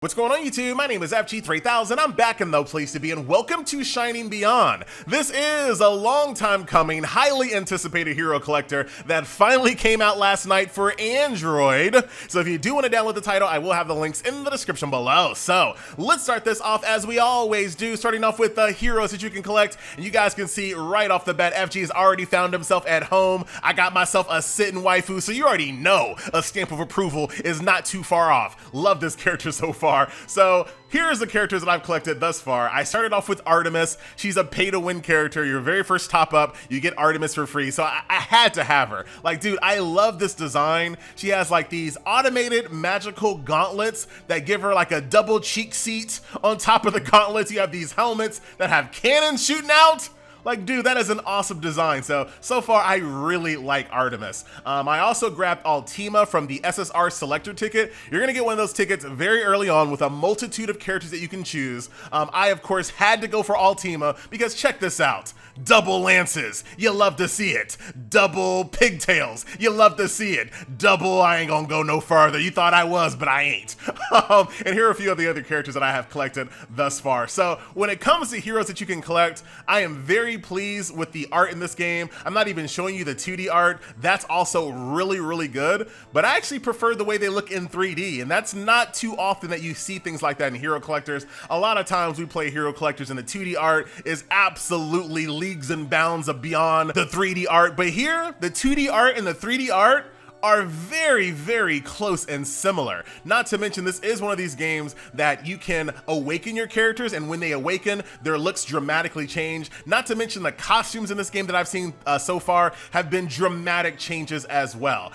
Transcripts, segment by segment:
What's going on YouTube? My name is FG3000, I'm back in the place to be, and welcome to Shining Beyond. This is a long time coming, highly anticipated hero collector that finally came out last night for Android. So if you do want to download the title, I will have the links in the description below. So let's start this off as we always do, starting off with the heroes that you can collect. And you guys can see right off the bat, FG has already found himself at home. I got myself a sitting waifu, so you already know a stamp of approval is not too far off. Love this character so far. So here's the characters that I've collected thus far. I started off with Artemis. She's a pay-to-win character. Your very first top up, you get Artemis for free. So I had to have her. Like, dude, I love this design. She has like these automated magical gauntlets that give her like a double cheek seat on top of the gauntlets. You have these helmets that have cannons shooting out. Like, dude, that is an awesome design. So far, I really like Artemis. I also grabbed Ultima from the SSR selector ticket. You're gonna get one of those tickets very early on with a multitude of characters that you can choose. I, of course, had to go for Ultima because check this out. Double lances, you love to see it. Double pigtails, you love to see it. Double, I ain't gonna go no further. You thought I was, but I ain't. And here are a few of the other characters that I have collected thus far. So when it comes to heroes that you can collect, I am very pleased with the art in this game. I'm not even showing you the 2D art. That's also really good, but I actually prefer the way they look in 3D, and that's not too often that you see things like that in hero collectors. A lot of times we play hero collectors and the 2D art is absolutely leagues and bounds beyond the 3D art, but here, the 2D art and the 3D art are very close and similar. Not to mention, this is one of these games that you can awaken your characters, and when they awaken, their looks dramatically change. Not to mention the costumes in this game that I've seen so far have been dramatic changes as well.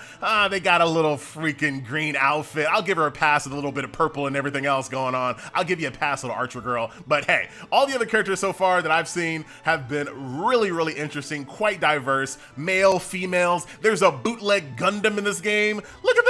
They got a little freaking green outfit. I'll give her a pass with a little bit of purple and everything else going on. I'll give you a pass, little Archer girl. But hey, all the other characters so far that I've seen have been really interesting, quite diverse. Male, females. There's a bootleg Gundam in this game. Look at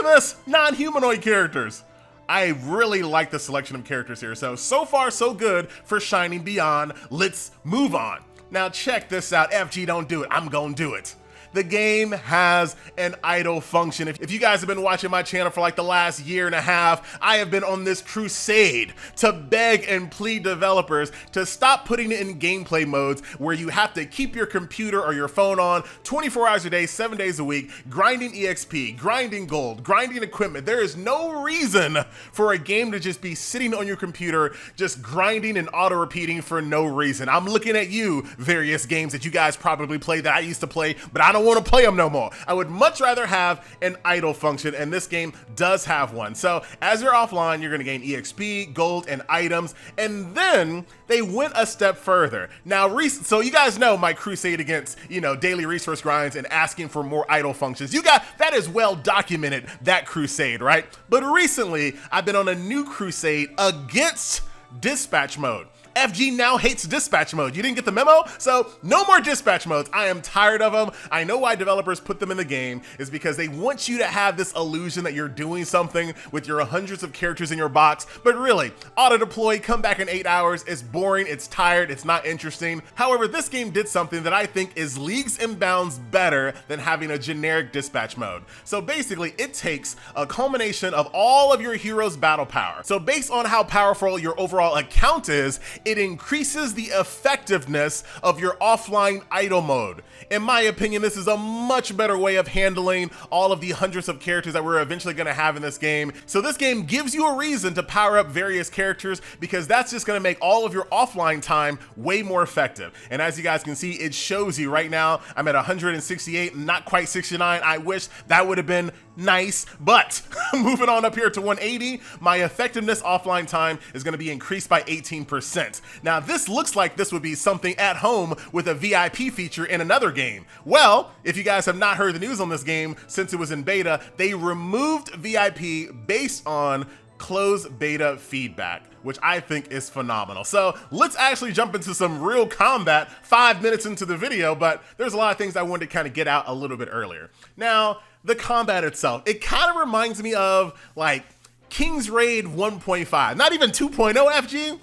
this, non-humanoid characters. I really like the selection of characters here. So far so good for Shining Beyond. Let's move on. Now check this out. FG don't do it, I'm gonna do it. The game has an idle function. If you guys have been watching my channel for like the last year and a half, I have been on this crusade to beg and plead developers to stop putting it in gameplay modes where you have to keep your computer or your phone on 24 hours a day, 7 days a week, grinding EXP, grinding gold, grinding equipment. There is no reason for a game to just be sitting on your computer, just grinding and auto-repeating for no reason. I'm looking at you, various games that you guys probably play that I used to play, but I don't want to play them no more. I would much rather have an idle function, and this game does have one. So as you're offline, you're going to gain EXP, gold, and items, and then they went a step further. Now, so you guys know my crusade against, daily resource grinds and asking for more idle functions. That is well documented, that crusade, right? But recently, I've been on a new crusade against dispatch mode. FG now hates dispatch mode. You didn't get the memo? So no more dispatch modes. I am tired of them. I know why developers put them in the game is because they want you to have this illusion that you're doing something with your hundreds of characters in your box, but really, auto deploy, come back in 8 hours. It's boring, it's tired, it's not interesting. However, this game did something that I think is leagues and bounds better than having a generic dispatch mode. So basically, it takes a culmination of all of your heroes' battle power. So based on how powerful your overall account is, it increases the effectiveness of your offline idle mode. In my opinion, this is a much better way of handling all of the hundreds of characters that we're eventually going to have in this game. So this game gives you a reason to power up various characters because that's just going to make all of your offline time way more effective. And as you guys can see, it shows you right now, I'm at 168, not quite 69. I wish that would have been nice, but moving on up here to 180, my effectiveness offline time is going to be increased by 18%. Now this looks like this would be something at home with a VIP feature in another game. Well, if you guys have not heard the news on this game since it was in beta, they removed VIP based on closed beta feedback, which I think is phenomenal. So let's actually jump into some real combat 5 minutes into the video, but there's a lot of things I wanted to kind of get out a little bit earlier. Now, the combat itself, it kind of reminds me of like King's Raid 1.5, not even 2.0 FG.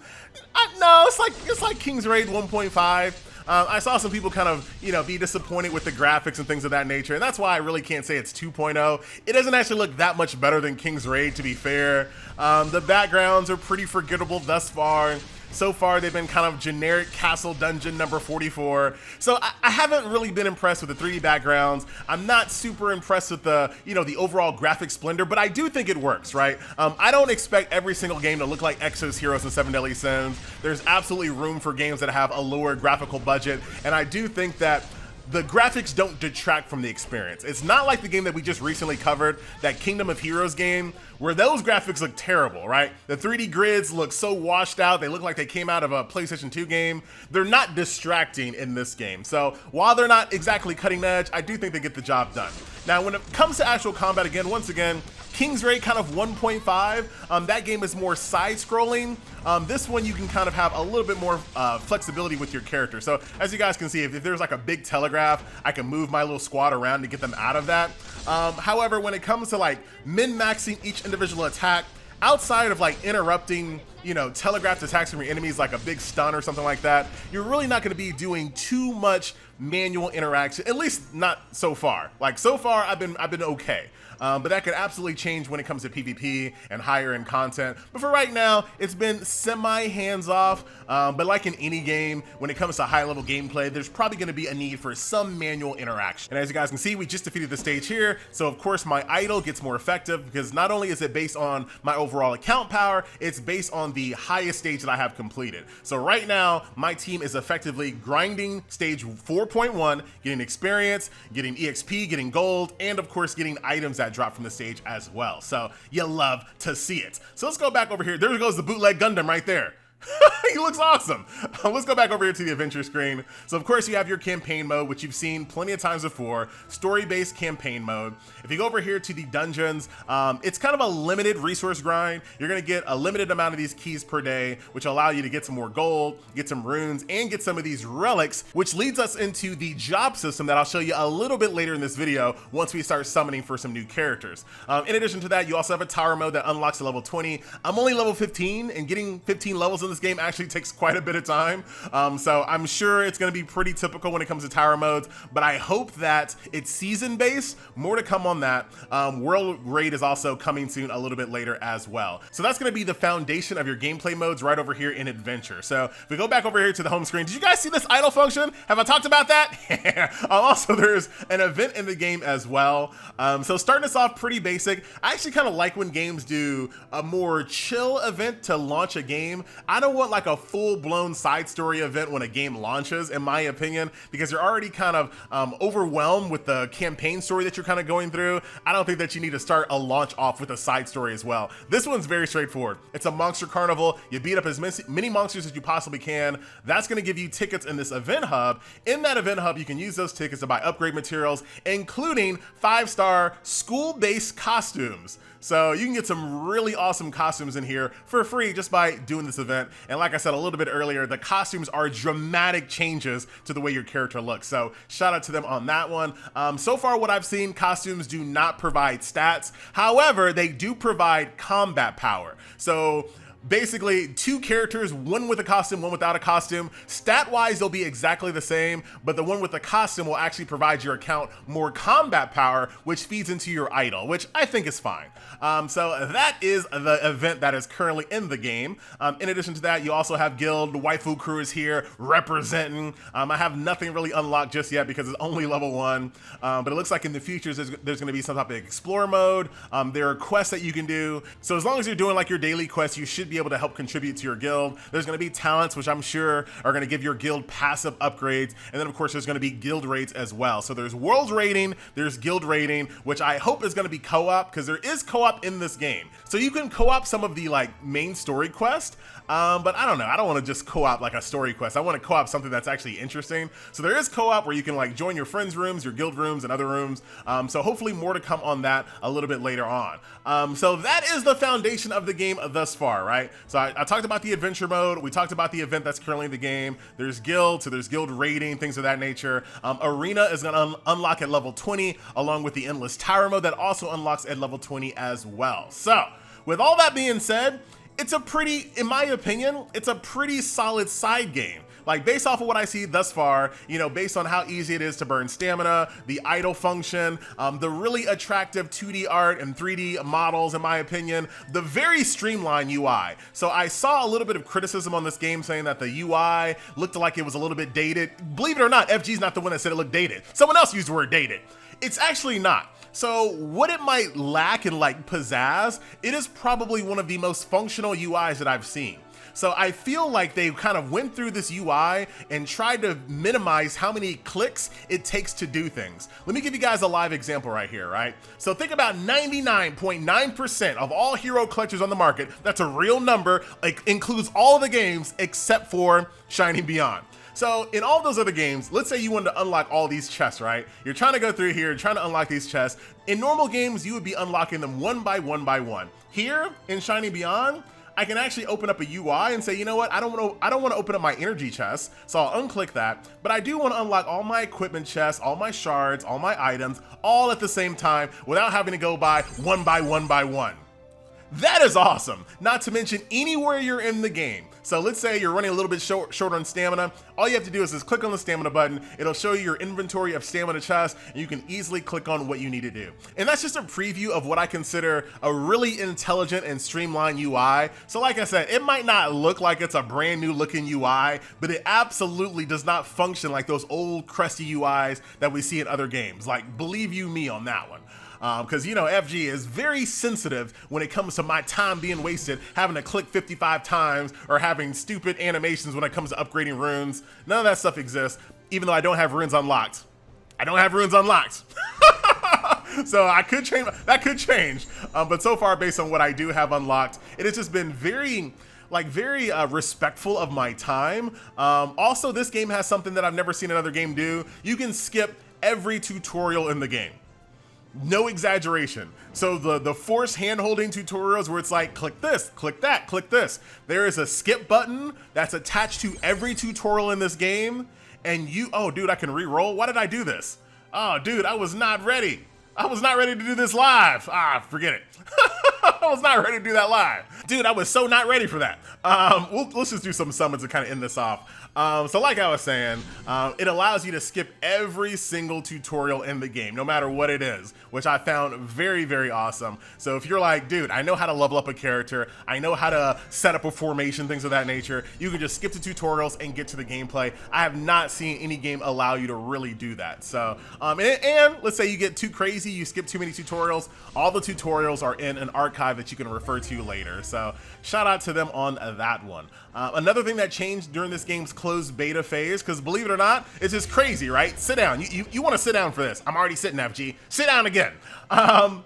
No, it's like King's Raid 1.5. I saw some people kind of, be disappointed with the graphics and things of that nature, and that's why I really can't say it's 2.0. It doesn't actually look that much better than King's Raid, to be fair. The backgrounds are pretty forgettable thus far. So far, they've been kind of generic castle dungeon number 44. So I haven't really been impressed with the 3D backgrounds. I'm not super impressed with the, the overall graphic splendor, but I do think it works, right? I don't expect every single game to look like Exos, Heroes, and 7 Deadly Sins. There's absolutely room for games that have a lower graphical budget, and I do think that the graphics don't detract from the experience. It's not like the game that we just recently covered, that Kingdom of Heroes game, where those graphics look terrible, right? The 3D grids look so washed out, they look like they came out of a PlayStation 2 game. They're not distracting in this game. So while they're not exactly cutting edge, I do think they get the job done. Now, when it comes to actual combat, once again, King's Raid kind of 1.5. That game is more side-scrolling. This one you can kind of have a little bit more flexibility with your character. So as you guys can see, if there's like a big telegraph, I can move my little squad around to get them out of that. However, when it comes to like min-maxing each individual attack, outside of like interrupting, telegraphed attacks from your enemies, like a big stun or something like that, you're really not going to be doing too much manual interaction, at least not so far. Like so far, I've been okay. But that could absolutely change when it comes to PvP and higher end content. But for right now, it's been semi hands off. But like in any game, when it comes to high level gameplay, there's probably going to be a need for some manual interaction. And as you guys can see, we just defeated the stage here. So of course my idol gets more effective because not only is it based on my overall account power, it's based on the highest stage that I have completed. So right now, my team is effectively grinding stage 4.1, getting experience, getting EXP, getting gold, and of course getting items that drop from the stage as well. So you love to see it. So let's go back over here. There goes the bootleg Gundam right there. He looks awesome. Let's go back over here to the adventure screen. So of course you have your campaign mode, which you've seen plenty of times before, story-based campaign mode. If you go over here to the dungeons, it's kind of a limited resource grind. You're gonna get a limited amount of these keys per day, which allow you to get some more gold, get some runes, and get some of these relics, which leads us into the job system that I'll show you a little bit later in this video once we start summoning for some new characters. In addition to that, you also have a tower mode that unlocks at level 20. I'm only level 15, and getting 15 levels in this game actually takes quite a bit of time. So I'm sure it's going to be pretty typical when it comes to tower modes, but I hope that it's season based. More to come on that. World Raid is also coming soon a little bit later as well. So that's going to be the foundation of your gameplay modes right over here in adventure. So if we go back over here to the home screen, did you guys see this idle function? Have I talked about that? Also, there's an event in the game as well. So starting us off pretty basic. I actually kind of like when games do a more chill event to launch a game. I don't want like a full-blown side story event when a game launches, in my opinion, because you're already kind of overwhelmed with the campaign story that you're kind of going through. I don't think that you need to start a launch off with a side story as well. This one's very straightforward. It's a monster carnival. You beat up as many monsters as you possibly can. That's going to give you tickets in this event hub. In that event hub, you can use those tickets to buy upgrade materials, including 5-star school-based costumes. So you can get some really awesome costumes in here for free just by doing this event. And like I said a little bit earlier, the costumes are dramatic changes to the way your character looks. So shout out to them on that one. So far what I've seen, costumes do not provide stats. However, they do provide combat power. So basically 2 characters, one with a costume, one without a costume. Stat-wise, they'll be exactly the same, but the one with the costume will actually provide your account more combat power, which feeds into your idol, which I think is fine. So that is the event that is currently in the game. In addition to that, you also have guild. Waifu crew is here representing. I have nothing really unlocked just yet because it's only level 1, but it looks like in the future there's going to be some type of explore mode. There are quests that you can do. So as long as you're doing like your daily quests, you should be able to help contribute to your guild. There's going to be talents, which I'm sure are going to give your guild passive upgrades. And then of course there's going to be guild raids as well. So there's world raiding, there's guild raiding, which I hope is going to be co-op, because there is co-op in this game. So you can co-op some of the like main story quest, but I don't know. I don't want to just co-op like a story quest. I want to co-op something that's actually interesting. So there is co-op where you can like join your friends' rooms, your guild rooms, and other rooms. So hopefully more to come on that a little bit later on. So that is the foundation of the game thus far, right? So I talked about the adventure mode. We talked about the event that's currently in the game. There's guild, so there's guild raiding, things of that nature. Arena is going to unlock at level 20, along with the endless tower mode that also unlocks at level 20 as well. So with all that being said, it's a pretty, in my opinion, it's a pretty solid side game. Like, based off of what I see thus far, you know, based on how easy it is to burn stamina, the idle function, the really attractive 2D art and 3D models, in my opinion, the very streamlined UI. So I saw a little bit of criticism on this game saying that the UI looked like it was a little bit dated. Believe it or not, FG's not the one that said it looked dated. Someone else used the word dated. It's actually not. So what it might lack in like pizzazz, it is probably one of the most functional UIs that I've seen. So I feel like they kind of went through this UI and tried to minimize how many clicks it takes to do things. Let me give you guys a live example right here, right? So think about 99.9% of all hero collectors on the market. That's a real number. It includes all the games except for Shining Beyond. So in all those other games, let's say you wanted to unlock all these chests, right? You're trying to go through here, trying to unlock these chests. In normal games, you would be unlocking them one by one by one. Here in Shining Beyond, I can actually open up a UI and say, you know what, I don't want to open up my energy chest, so I'll unclick that, but I do want to unlock all my equipment chests, all my shards, all my items, all at the same time without having to go by one by one by one. That is awesome, not to mention anywhere you're in the game. So let's say you're running a little bit short on stamina. All you have to do is just click on the stamina button. It'll show you your inventory of stamina chests, and you can easily click on what you need to do. And that's just a preview of what I consider a really intelligent and streamlined UI. So like I said, it might not look like it's a brand new looking UI, but it absolutely does not function like those old crusty UIs that we see in other games. Like, believe you me on that one. Because, you know, FG is very sensitive when it comes to my time being wasted having to click 55 times or having stupid animations when it comes to upgrading runes. None of that stuff exists, even though I don't have runes unlocked. I don't have runes unlocked. So I could change, that could change. But so far, based on what I do have unlocked, it has just been very respectful of my time. Also, this game has something that I've never seen another game do. You can skip every tutorial in the game. No exaggeration. So the force hand-holding tutorials where it's like, click this, click that, click this. There is a skip button that's attached to every tutorial in this game. And oh dude, I can re-roll. Why did I do this? Oh dude, I was not ready. I was not ready to do this live. Forget it. I was not ready to do that live. Dude, I was so not ready for that. Let's just do some summons to kind of end this off. So like I was saying, it allows you to skip every single tutorial in the game, no matter what it is, which I found very, very awesome. So if you're like, dude, I know how to level up a character, I know how to set up a formation, things of that nature, you can just skip the tutorials and get to the gameplay. I have not seen any game allow you to really do that. So, and let's say you get too crazy, you skip too many tutorials, all the tutorials are in an archive that you can refer to later. So shout out to them on that one. Another thing that changed during this game's closed beta phase, because believe it or not, it's just crazy, right? Sit down. You want to sit down for this. I'm already sitting, FG. Sit down again.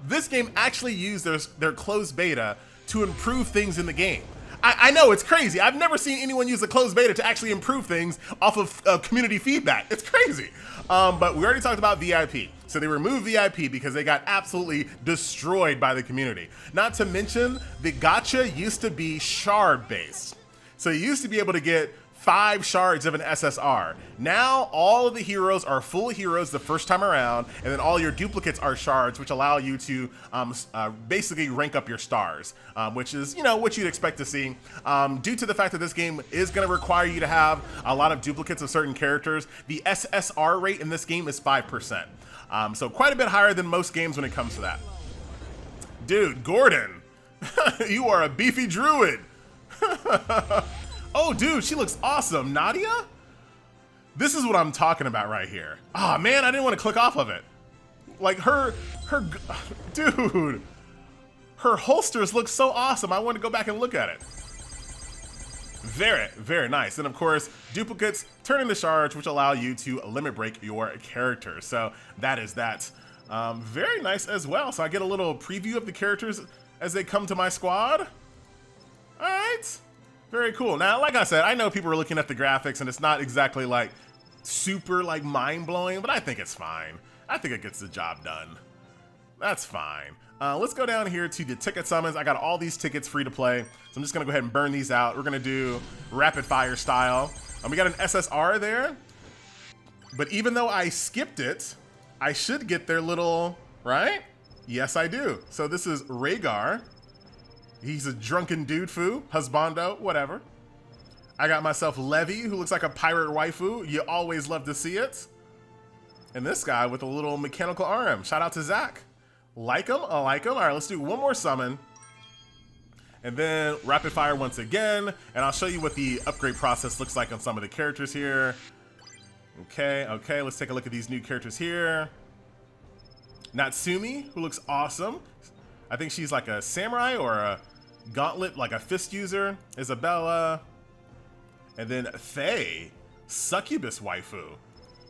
This game actually used their closed beta to improve things in the game. I know, it's crazy. I've never seen anyone use a closed beta to actually improve things off of community feedback. It's crazy. But we already talked about VIP. So they removed VIP because they got absolutely destroyed by the community. Not to mention, the gacha used to be shard based. So you used to be able to get 5 shards of an SSR. Now all of the heroes are full heroes the first time around, and then all your duplicates are shards, which allow you to basically rank up your stars, which is, you know, what you'd expect to see. Due to the fact that this game is going to require you to have a lot of duplicates of certain characters, the SSR rate in this game is 5%. So quite a bit higher than most games when it comes to that. Dude, Gordon, you are a beefy druid. Oh, dude, she looks awesome. Nadia? This is what I'm talking about right here. Oh, man, I didn't want to click off of it. Like, dude, her holsters look so awesome. I want to go back and look at it. Very, very nice. And of course, duplicates turn into shards, which allow you to limit break your character. So that is that. Very nice as well. So I get a little preview of the characters as they come to my squad. All right. Very cool. Now, like I said, I know people are looking at the graphics and it's not exactly like super like mind-blowing, but I think it's fine. I think it gets the job done. That's fine. Let's go down here to the ticket summons. I got all these tickets free to play, so I'm just gonna go ahead and burn these out. We're gonna do rapid fire style. We got an SSR there, but even though I skipped it, I should get their little, right? Yes, I do. So this is Rhaegar. He's a drunken dude foo, husbando, whatever. I got myself Levy, who looks like a pirate waifu. You always love to see it. And this guy with a little mechanical arm. Shout out to Zach. Like him? I like him. All right, let's do one more summon. And then rapid fire once again. And I'll show you what the upgrade process looks like on some of the characters here. Okay, let's take a look at these new characters here. Natsumi, who looks awesome. I think she's like a samurai or a gauntlet, like a fist user. Isabella. And then Faye, succubus waifu.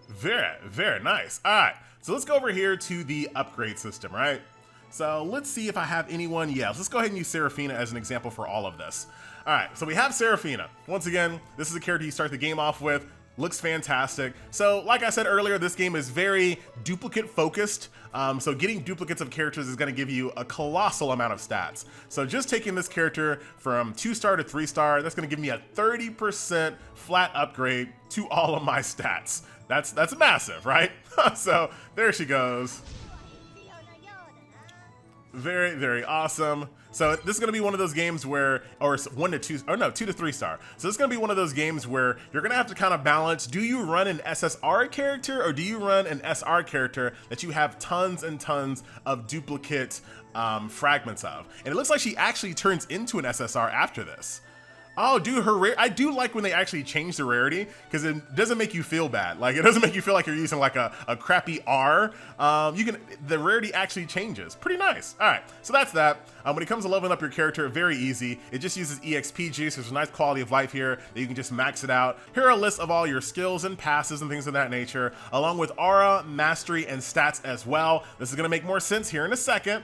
Very, very nice. All right, so let's go over here to the upgrade system, right? So let's see if I have anyone. Yeah, let's go ahead and use Seraphina as an example for all of this. All right, so we have Seraphina. Once again, this is a character you start the game off with. Looks fantastic. So like I said earlier, this game is very duplicate focused. So getting duplicates of characters is going to give you a colossal amount of stats. So just taking this character from 2-star to 3-star, that's going to give me a 30% flat upgrade to all of my stats. That's massive, right? So there she goes. Very, very awesome. So this is going to be one of those games where, or 2 to 3-star. So this is going to be one of those games where you're going to have to kind of balance, do you run an SSR character or do you run an SR character that you have tons and tons of duplicate fragments of? And it looks like she actually turns into an SSR after this. Oh, dude, I do like when they actually change the rarity, because it doesn't make you feel bad. Like, it doesn't make you feel like you're using like a crappy R. The rarity actually changes. Pretty nice. All right, so that's that. When it comes to leveling up your character, very easy. It just uses EXP juice. There's a nice quality of life here that you can just max it out. Here are a list of all your skills and passes and things of that nature, along with aura, mastery, and stats as well. This is gonna make more sense here in a second.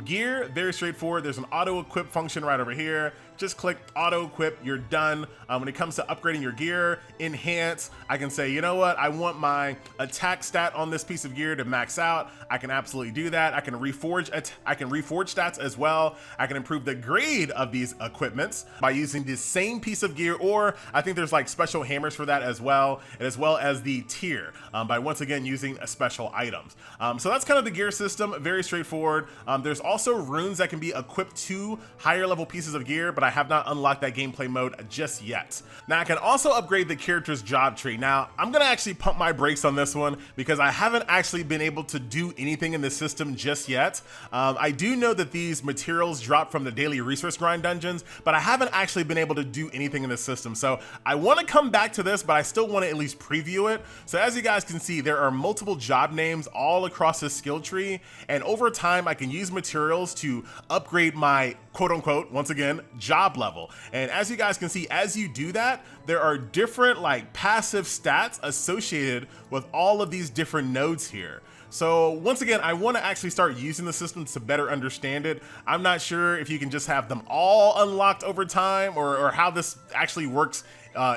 Gear, very straightforward. There's an auto equip function right over here. Just click auto equip, you're done. When it comes to upgrading your gear, enhance, I can say, you know what? I want my attack stat on this piece of gear to max out. I can absolutely do that. I can reforge stats as well. I can improve the grade of these equipments by using the same piece of gear, or I think there's like special hammers for that as well, and as well as the tier by once again using special items. So that's kind of the gear system, very straightforward. There's also runes that can be equipped to higher level pieces of gear, but I have not unlocked that gameplay mode just yet. Now I can also upgrade the character's job tree. Now I'm gonna actually pump my brakes on this one because I haven't actually been able to do anything in this system just yet. I do know that these materials drop from the daily resource grind dungeons, but I haven't actually been able to do anything in this system. So I want to come back to this, but I still want to at least preview it. So as you guys can see, there are multiple job names all across this skill tree, and over time I can use materials to upgrade my quote unquote, once again, job level. And as you guys can see, as you do that, there are different like passive stats associated with all of these different nodes here. So once again, I want to actually start using the system to better understand it. I'm not sure if you can just have them all unlocked over time or how this actually works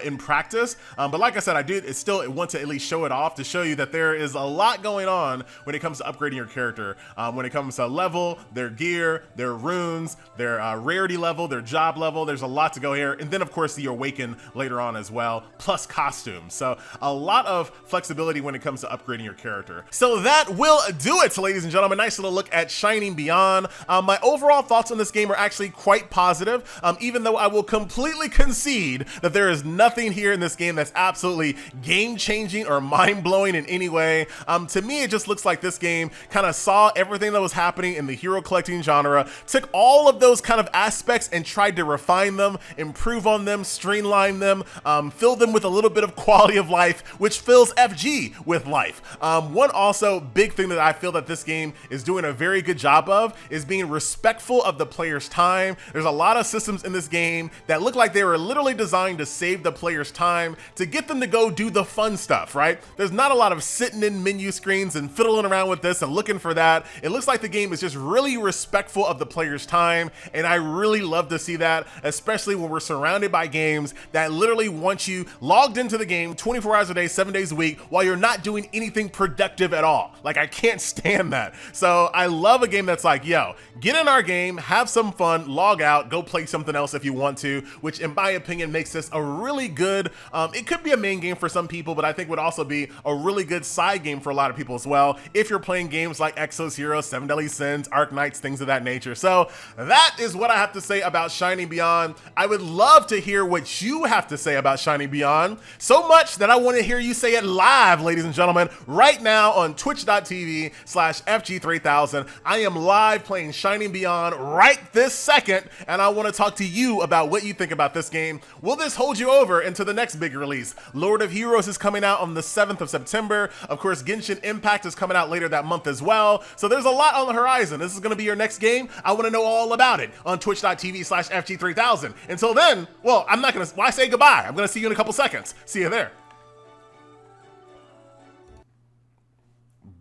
in practice, but like I said, I want to at least show it off to show you that there is a lot going on when it comes to upgrading your character. When it comes to level, their gear, their runes, their rarity level, their job level, there's a lot to go here. And then of course the awaken later on as well, plus costumes. So a lot of flexibility when it comes to upgrading your character. So that will do it, ladies and gentlemen. Nice little look at Shining Beyond. My overall thoughts on this game are actually quite positive, even though I will completely concede that there is nothing here in this game that's absolutely game-changing or mind-blowing in any way. To me, it just looks like this game kind of saw everything that was happening in the hero collecting genre, took all of those kind of aspects and tried to refine them, improve on them, streamline them, fill them with a little bit of quality of life, which fills FG with life. One also big thing that I feel that this game is doing a very good job of is being respectful of the player's time. There's a lot of systems in this game that look like they were literally designed to save the player's time, to get them to go do the fun stuff, right? There's not a lot of sitting in menu screens and fiddling around with this and looking for that. It looks like the game is just really respectful of the player's time, and I really love to see that, especially when we're surrounded by games that literally want you logged into the game 24 hours a day, 7 days a week, while you're not doing anything productive at all. Like, I can't stand that. So I love a game that's like, yo, get in our game, have some fun, log out, go play something else if you want to, which in my opinion makes this a really good, it could be a main game for some people, but I think would also be a really good side game for a lot of people as well, if you're playing games like Exos Heroes, Seven Deadly Sins, Arc Knights, things of that nature. So that is what I have to say about Shining Beyond. I would love to hear what you have to say about Shining Beyond, so much that I want to hear you say it live, ladies and gentlemen, right now on twitch.tv/FG3000. I am live playing Shining Beyond right this second, and I want to talk to you about what you think about this game. Will this hold you over into the next big release? Lord of Heroes is coming out on the 7th of September. Of course, Genshin Impact is coming out later that month as well. So there's a lot on the horizon. This is going to be your next game. I want to know all about it on twitch.tv/FG3000. Until then, well, I'm not going to, why say goodbye? I'm going to see you in a couple seconds. See you there.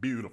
Beautiful.